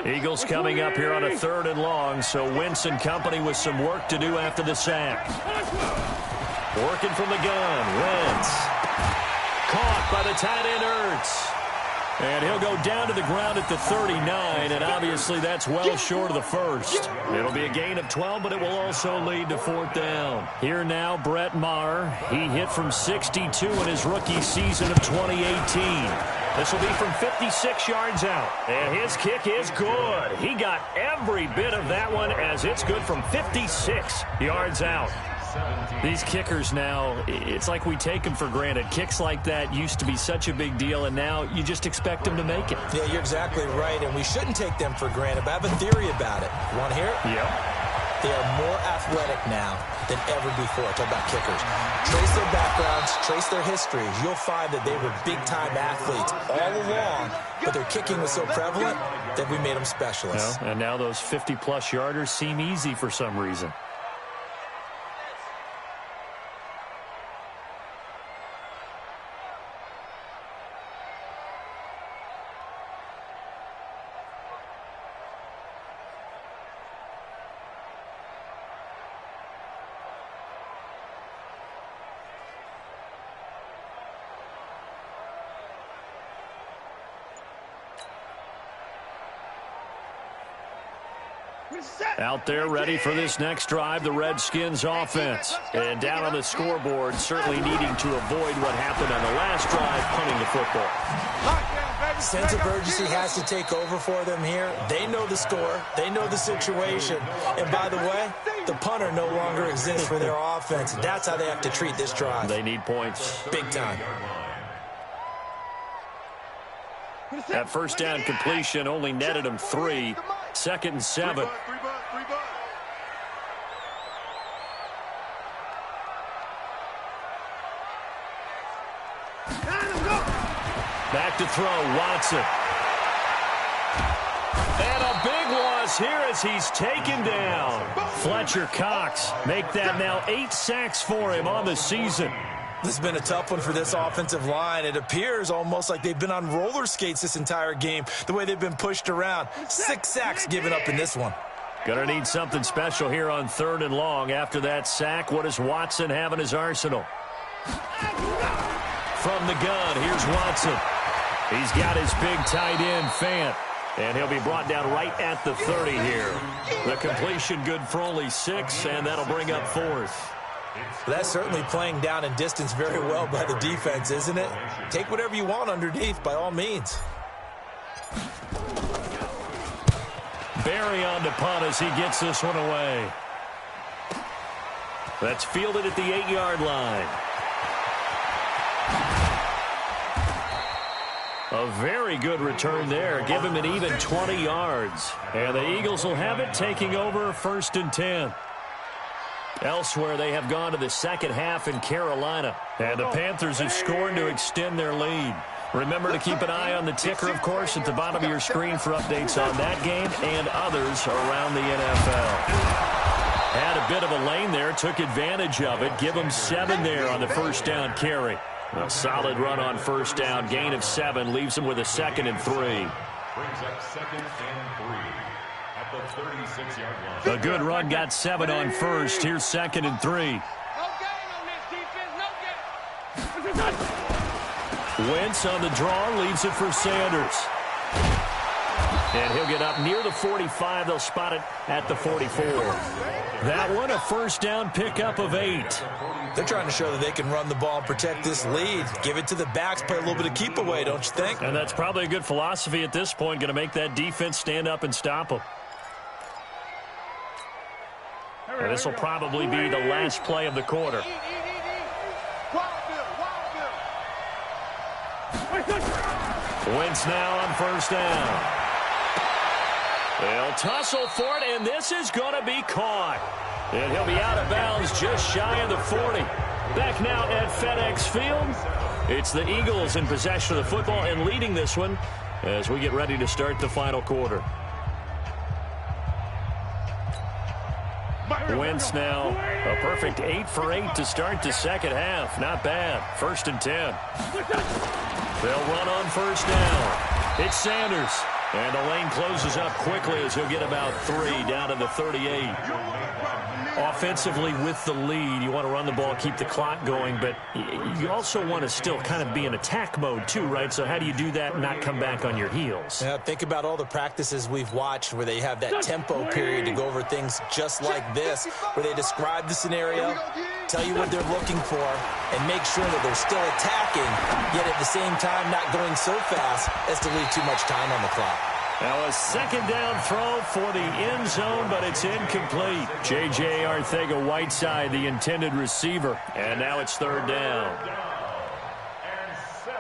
Eagles coming up here on a 3rd and long, so Wentz and company with some work to do after the sack. Working from the gun, Wentz. Caught by the tight end Ertz. And he'll go down to the ground at the 39, and obviously that's well short of the first. It'll be a gain of 12, but it will also lead to 4th down. Here now, Brett Maher. He hit from 62 in his rookie season of 2018. This will be from 56 yards out. And his kick is good. He got every bit of that one as it's good from 56 yards out. These kickers now, it's like we take them for granted. Kicks like that used to be such a big deal, and now you just expect them to make it. Yeah, you're exactly right, and we shouldn't take them for granted, but I have a theory about it. You want to hear it? Yep. They are more athletic now than ever before. Talk about kickers. Trace their backgrounds, trace their histories. You'll find that they were big-time athletes all along, but their kicking was so prevalent that we made them specialists. Well, and now those 50-plus yarders seem easy for some reason. Out there ready for this next drive, the Redskins offense. And down on the scoreboard, certainly needing to avoid what happened on the last drive, punting the football. Sense of urgency has to take over for them here. They know the score. They know the situation. And by the way, the punter no longer exists for their offense. That's how they have to treat this drive. They need points. Big time. That first down completion only netted them 3. 2nd and 7. Back to throw, Watson. And a big loss here as he's taken down. Fletcher Cox make that now 8 sacks for him on the season. This has been a tough one for this offensive line. It appears almost like they've been on roller skates this entire game, the way they've been pushed around. 6 sacks given up in this one. Gonna need something special here on 3rd and long. After that sack, what does Watson have in his arsenal? From the gun, here's Watson. He's got his big tight end, Fant. And he'll be brought down right at the 30 here. The completion good for only 6, and that'll bring up 4th. That's certainly playing down in distance very well by the defense, isn't it? Take whatever you want underneath, by all means. Barry on to punt as he gets this one away. That's fielded at the 8-yard line. A very good return there. Give him an even 20 yards. And the Eagles will have it, taking over 1st and 10. Elsewhere, they have gone to the second half in Carolina. And the Panthers have scored to extend their lead. Remember to keep an eye on the ticker, of course, at the bottom of your screen for updates on that game and others around the NFL. Had a bit of a lane there, took advantage of it. Give them 7 there on the first down carry. A solid run on first down, gain of 7, leaves them with a 2nd and 3. Brings up 2nd and 3 at the 36-yard line. A good run, got 7 on first. Here's 2nd and 3. No gain on this defense, no gain. Wentz on the draw, leaves it for Sanders. And he'll get up near the 45. They'll spot it at the 44. That one, a first down pickup of 8. They're trying to show that they can run the ball and protect this lead. Give it to the backs, play a little bit of keep away, don't you think? And that's probably a good philosophy at this point. Going to make that defense stand up and stop them. And this will probably be the last play of the quarter. Wentz now on first down. They'll tussle for it, and this is going to be caught. And he'll be out of bounds just shy of the 40. Back now at FedEx Field. It's the Eagles in possession of the football and leading this one as we get ready to start the final quarter. Wentz now a perfect 8 for 8 to start the second half. Not bad. 1st and 10. They'll run on first down. It's Sanders. And the lane closes up quickly as he'll get about 3 down to the 38. Offensively with the lead, you want to run the ball, keep the clock going, but you also want to still kind of be in attack mode too, right? So how do you do that and not come back on your heels? Yeah, think about all the practices we've watched where they have that tempo period to go over things just like this, where they describe the scenario, tell you what they're looking for, and make sure that they're still attacking, yet at the same time not going so fast as to leave too much time on the clock. Now a second down throw for the end zone, but it's incomplete. J.J. Arcega-Whiteside, the intended receiver. And now it's 3rd down. And 7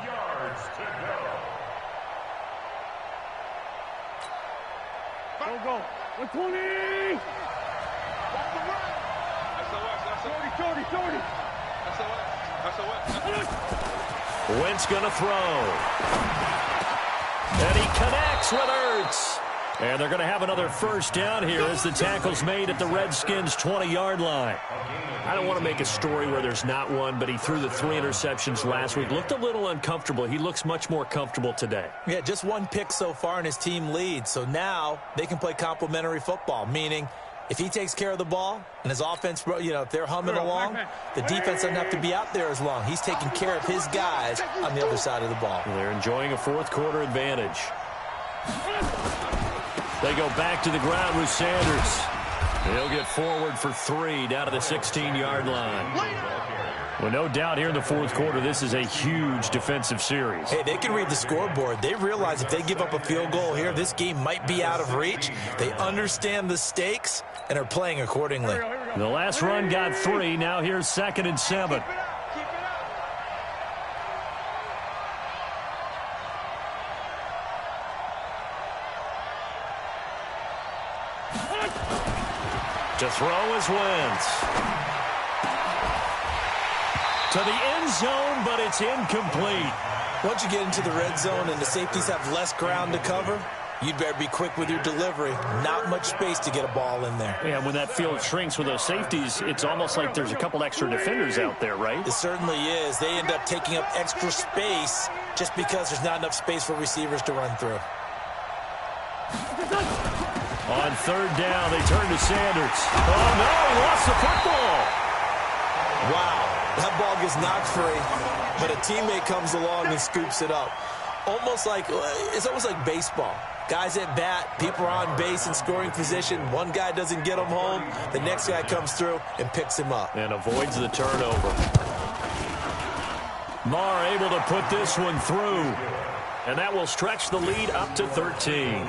yards to go. Go. 120. Wentz going to throw. And he connects with Ertz. And they're going to have another first down here as the tackle's made at the Redskins' 20-yard line. I don't want to make a story where there's not one, but he threw the 3 interceptions last week. Looked a little uncomfortable. He looks much more comfortable today. Yeah, just 1 pick so far and his team leads. So now they can play complementary football, meaning if he takes care of the ball and his offense, if they're humming along, the defense doesn't have to be out there as long. He's taking care of his guys on the other side of the ball. They're enjoying a 4th quarter advantage. They go back to the ground with Sanders. He'll get forward for 3 down to the 16-yard line. Well, no doubt here in the 4th quarter, this is a huge defensive series. Hey, they can read the scoreboard. They realize if they give up a field goal here, this game might be out of reach. They understand the stakes and are playing accordingly. The last run got 3. Now here's 2nd and 7. To throw is Wentz. To the end zone, but it's incomplete. Once you get into the red zone and the safeties have less ground to cover, you'd better be quick with your delivery. Not much space to get a ball in there. Yeah, when that field shrinks with those safeties, it's almost like there's a couple extra defenders out there, right? It certainly is. They end up taking up extra space just because there's not enough space for receivers to run through. On 3rd down, they turn to Sanders. Oh, no, he lost the football. Wow, that ball gets knocked free, but a teammate comes along and scoops it up. It's almost like baseball. Guys at bat, people are on base in scoring position. One guy doesn't get him home. The next guy comes through and picks him up. And avoids the turnover. Marr able to put this one through. And that will stretch the lead up to 13.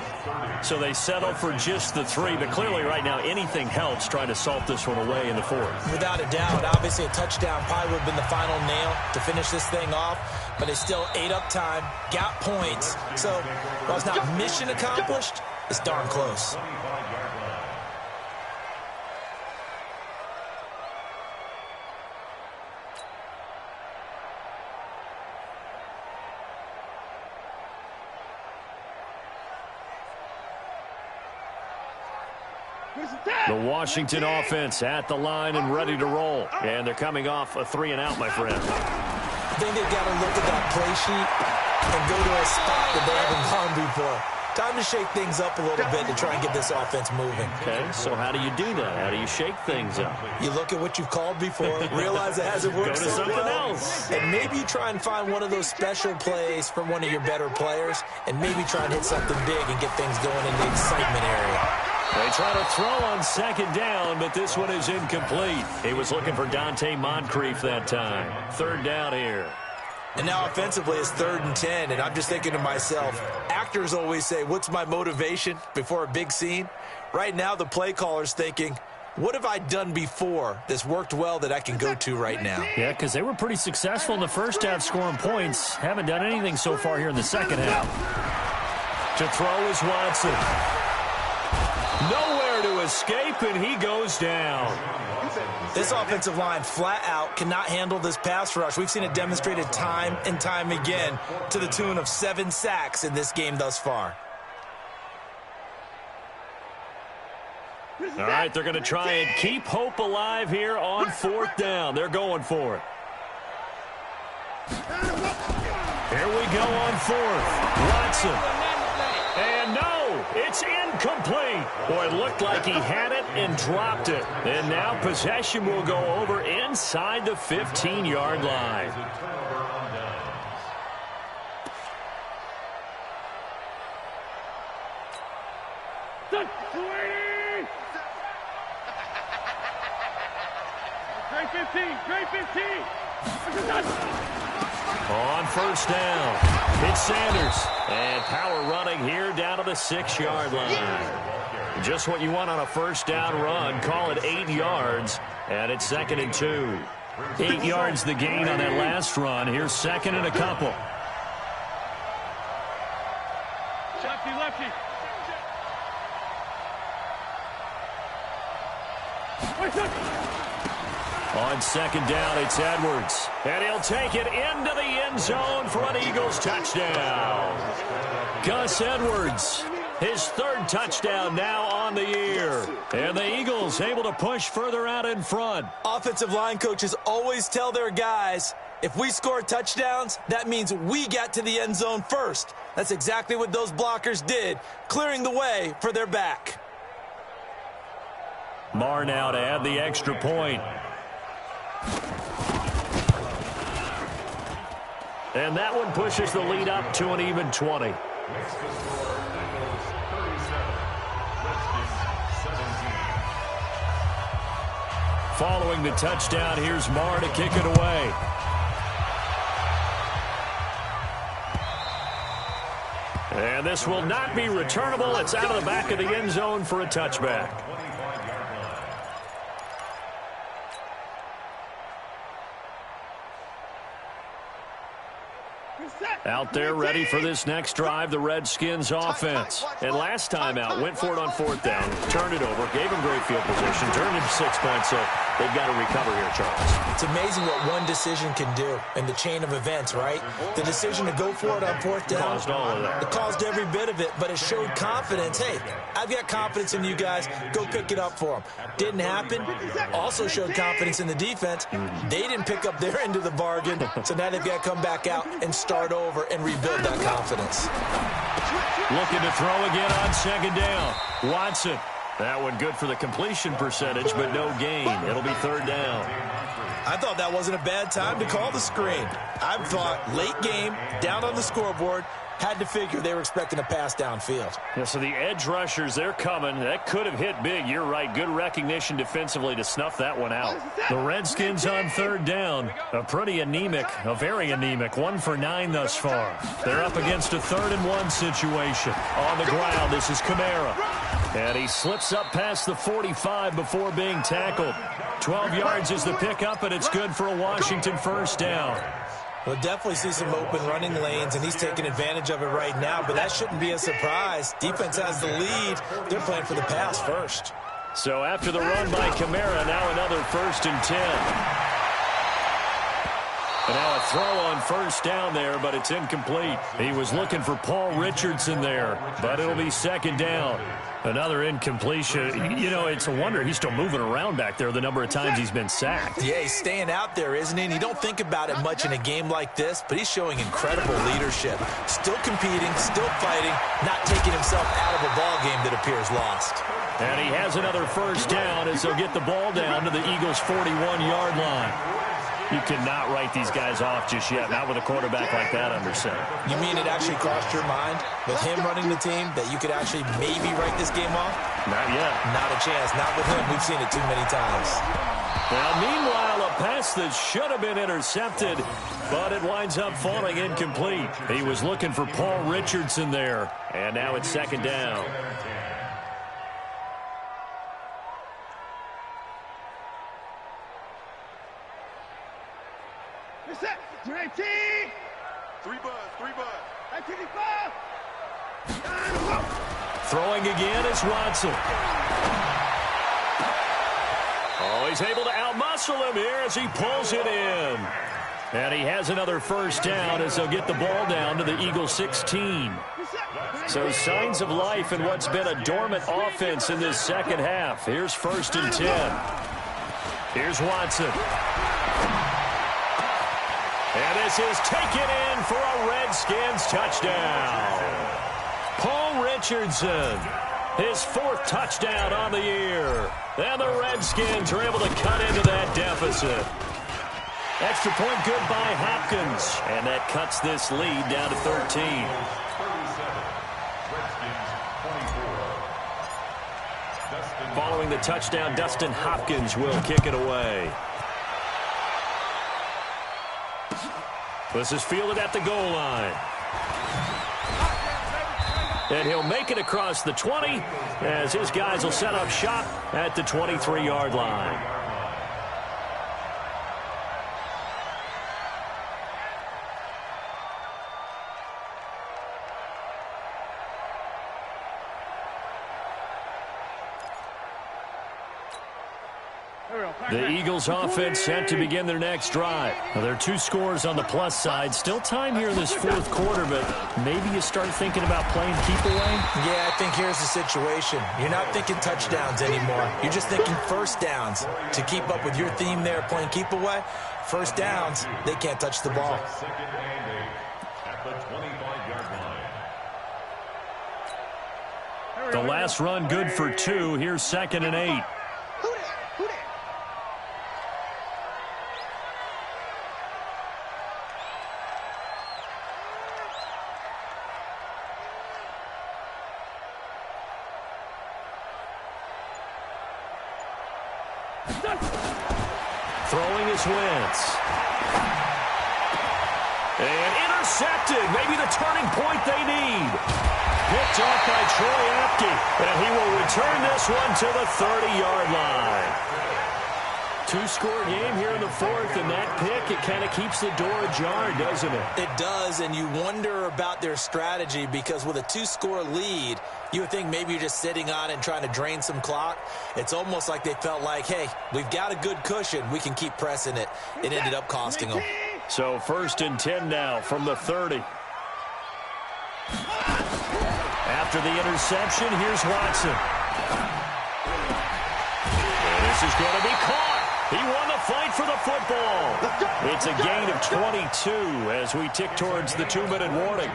So they settle for just the 3. But clearly right now anything helps trying to salt this one away in the 4th. Without a doubt, obviously a touchdown probably would have been the final nail to finish this thing off. But they still ate up time, got points. So while it's not mission accomplished, it's darn close. The Washington offense at the line and ready to roll. And they're coming off a 3-and-out, my friend. I think they've got to look at that play sheet and go to a spot that they haven't gone before. Time to shake things up a little bit to try and get this offense moving. Okay, so how do you do that? How do you shake things up? You look at what you've called before, realize it hasn't worked Go to so something well, else. and maybe you try and find one of those special plays from one of your better players, and maybe try and hit something big and get things going in the excitement area. They try to throw on second down, but this one is incomplete. He was looking for Dante Moncrief that time. Third down here. And now offensively it's 3rd and 10, and I'm just thinking to myself, actors always say, what's my motivation before a big scene? Right now the play caller's thinking, what have I done before that's worked well that I can go to right now? Yeah, because they were pretty successful in the first half scoring points. Haven't done anything so far here in the second half. To throw is Watson. Nowhere to escape, and he goes down. This offensive line flat out cannot handle this pass rush. We've seen it demonstrated time and time again to the tune of 7 sacks in this game thus far. All right, they're going to try and keep hope alive here on 4th down. They're going for it. Here we go on 4th. Watson. And no, it's incomplete. Boy, it looked like he had it and dropped it. And now possession will go over inside the 15-yard line. Great 15, great 15. On 1st down, it's Sanders. And power running here down to the 6-yard line. Just what you want on a 1st down run. Call it 8 yards. And it's 2nd and 2. 8 yards the gain on that last run. Here's 2nd and a couple. Lefty, lefty. On 2nd down, it's Edwards. And he'll take it into the end zone for an Eagles touchdown. Gus Edwards, his 3rd touchdown now on the year. And the Eagles able to push further out in front. Offensive line coaches always tell their guys, if we score touchdowns, that means we got to the end zone first. That's exactly what those blockers did, clearing the way for their back. Marr now to add the extra point. And that one pushes the lead up to an even 20. Following the touchdown, here's Marr to kick it away. And this will not be returnable. It's out of the back of the end zone for a touchback. Out there ready for this next drive, the Redskins offense. And last time out, went for it on 4th down, turned it over, gave them great field position, turned it to 6 points, so they've got to recover here, Charles. It's amazing what one decision can do in the chain of events, right? The decision to go for it on 4th down. Caused all of that. It caused every bit of it, but it showed confidence. Hey, I've got confidence in you guys. Go pick it up for them. Didn't happen. Also showed confidence in the defense. They didn't pick up their end of the bargain, so now they've got to come back out and start over and rebuild that confidence. Looking to throw again on 2nd down. Watson. That one good for the completion percentage, but no gain. It'll be 3rd down. I thought that wasn't a bad time to call the screen. I thought late game, down on the scoreboard, had to figure they were expecting a pass downfield. Yeah, so the edge rushers, they're coming. That could have hit big. You're right. Good recognition defensively to snuff that one out. The Redskins on 3rd down. A very anemic. 1 for 9 thus far. They're up against a 3rd and 1 situation. On the ground, this is Kamara. And he slips up past the 45 before being tackled. 12 yards is the pickup, and it's good for a Washington 1st down. We'll definitely see some open running lanes, and he's taking advantage of it right now, but that shouldn't be a surprise. Defense has the lead. They're playing for the pass first. So after the run by Kamara, now another 1st and 10. And now a throw on first down there, but it's incomplete. He was looking for Paul Richardson there, but it'll be second down. Another incompletion. You know, it's a wonder he's still moving around back there the number of times he's been sacked. Yeah, he's staying out there, isn't he? And you don't think about it much in a game like this, but he's showing incredible leadership. Still competing, still fighting, not taking himself out of a ball game that appears lost. And he has another first down as they'll get the ball down to the Eagles' 41-yard line. You cannot write these guys off just yet, not with a quarterback like that under center. You mean it actually crossed your mind with him running the team that you could actually maybe write this game off? Not yet. Not a chance. Not with him. We've seen it too many times. Now, meanwhile, a pass that should have been intercepted, but it winds up falling incomplete. He was looking for Paul Richardson there, and now it's second down. Throwing again is Watson. Oh, he's able to outmuscle him here as he pulls it in. And he has another first down as they'll get the ball down to the Eagles' 16. So signs of life in what's been a dormant offense in this second half. Here's 1st and 10. Here's Watson. And this is taken in for a Redskins touchdown. Paul Richardson, his 4th touchdown on the year. And the Redskins are able to cut into that deficit. Extra point good by Hopkins. And that cuts this lead down to 13. Following the touchdown, Dustin Hopkins will kick it away. This is fielded at the goal line. And he'll make it across the 20 as his guys will set up shop at the 23-yard line. The Eagles offense set to begin their next drive. Now, there are 2 scores on the plus side. Still time here in this 4th quarter, but maybe you start thinking about playing keep away? Yeah, I think here's the situation. You're not thinking touchdowns anymore. You're just thinking first downs. To keep up with your theme there, playing keep away, first downs, they can't touch the ball. The last run good for 2. Here's 2nd and 8. Throwing is Wentz. And intercepted. Maybe the turning point they need. Picked off by Troy Apke. And he will return this one to the 30-yard line. 2-score game here in the 4th, and that pick, it kind of keeps the door ajar, doesn't it? It does, and you wonder about their strategy because with a 2-score lead, you would think maybe you're just sitting on it and trying to drain some clock. It's almost like they felt like, hey, we've got a good cushion. We can keep pressing it. It ended up costing them. So 1st and 10 now from the 30. After the interception, here's Watson. And this is going to be caught. He won the fight for the football. It's a gain of 22 as we tick towards the 2-minute warning.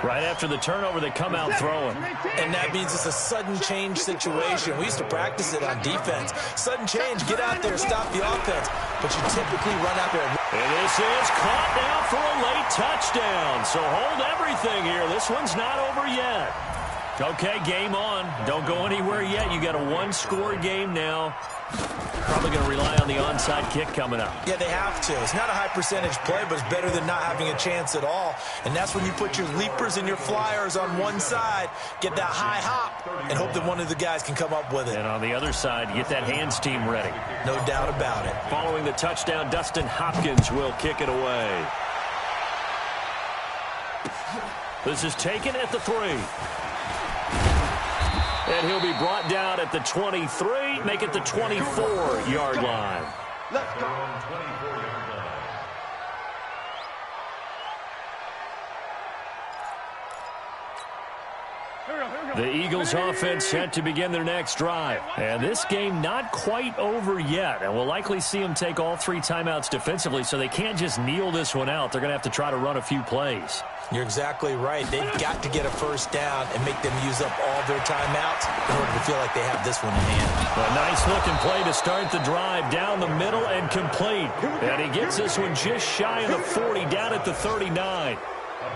Right after the turnover, they come out throwing. And that means it's a sudden change situation. We used to practice it on defense. Sudden change, get out there, stop the offense. But you typically run out there. And this is caught now for a late touchdown. So hold everything here. This one's not over yet. Okay, game on. Don't go anywhere yet. You got a 1-score game now. Probably going to rely on the onside kick coming up. Yeah, they have to. It's not a high percentage play, but it's better than not having a chance at all. And that's when you put your leapers and your flyers on one side, get that high hop, and hope that one of the guys can come up with it. And on the other side, get that hands team ready. No doubt about it. Following the touchdown, Dustin Hopkins will kick it away. This is taken at the 3. And he'll be brought down at the 23, make it the 24-yard line. Let's go. The Eagles offense set to begin their next drive. And this game not quite over yet. And we'll likely see them take all 3 timeouts defensively, so they can't just kneel this one out. They're going to have to try to run a few plays. You're exactly right. They've got to get a first down and make them use up all their timeouts in order to feel like they have this one in hand. A nice-looking play to start the drive down the middle and complete. And he gets this one just shy of the 40, down at the 39.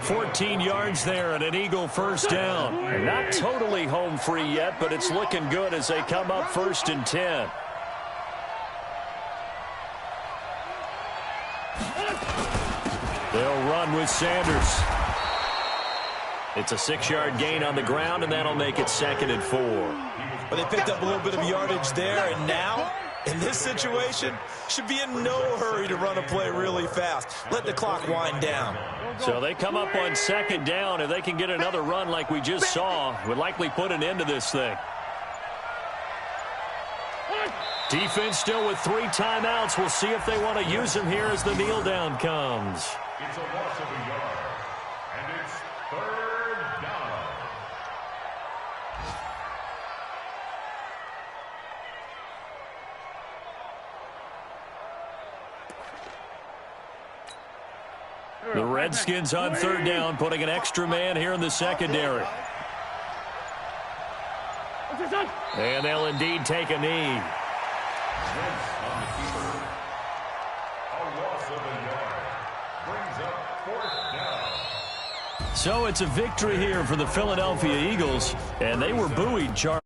14 yards there and an Eagle first down. And not totally home free yet, but it's looking good as they come up 1st and 10. They'll run with Sanders. It's a 6-yard gain on the ground, and that'll make it 2nd and 4. But they picked up a little bit of yardage there, and now, in this situation, should be in no hurry to run a play really fast. Let the clock wind down. So they come up on 2nd down. If they can get another run like we just saw, would likely put an end to this thing. Defense still with 3 timeouts. We'll see if they want to use them here as the kneel down comes. It's a loss of a yard, and it's 3rd down. The Redskins on 3rd down, putting an extra man here in the secondary. And they'll indeed take a knee. On the keeper. A loss of a yard. Brings up 4th down. So it's a victory here for the Philadelphia Eagles, and they were buoyed, Charlie.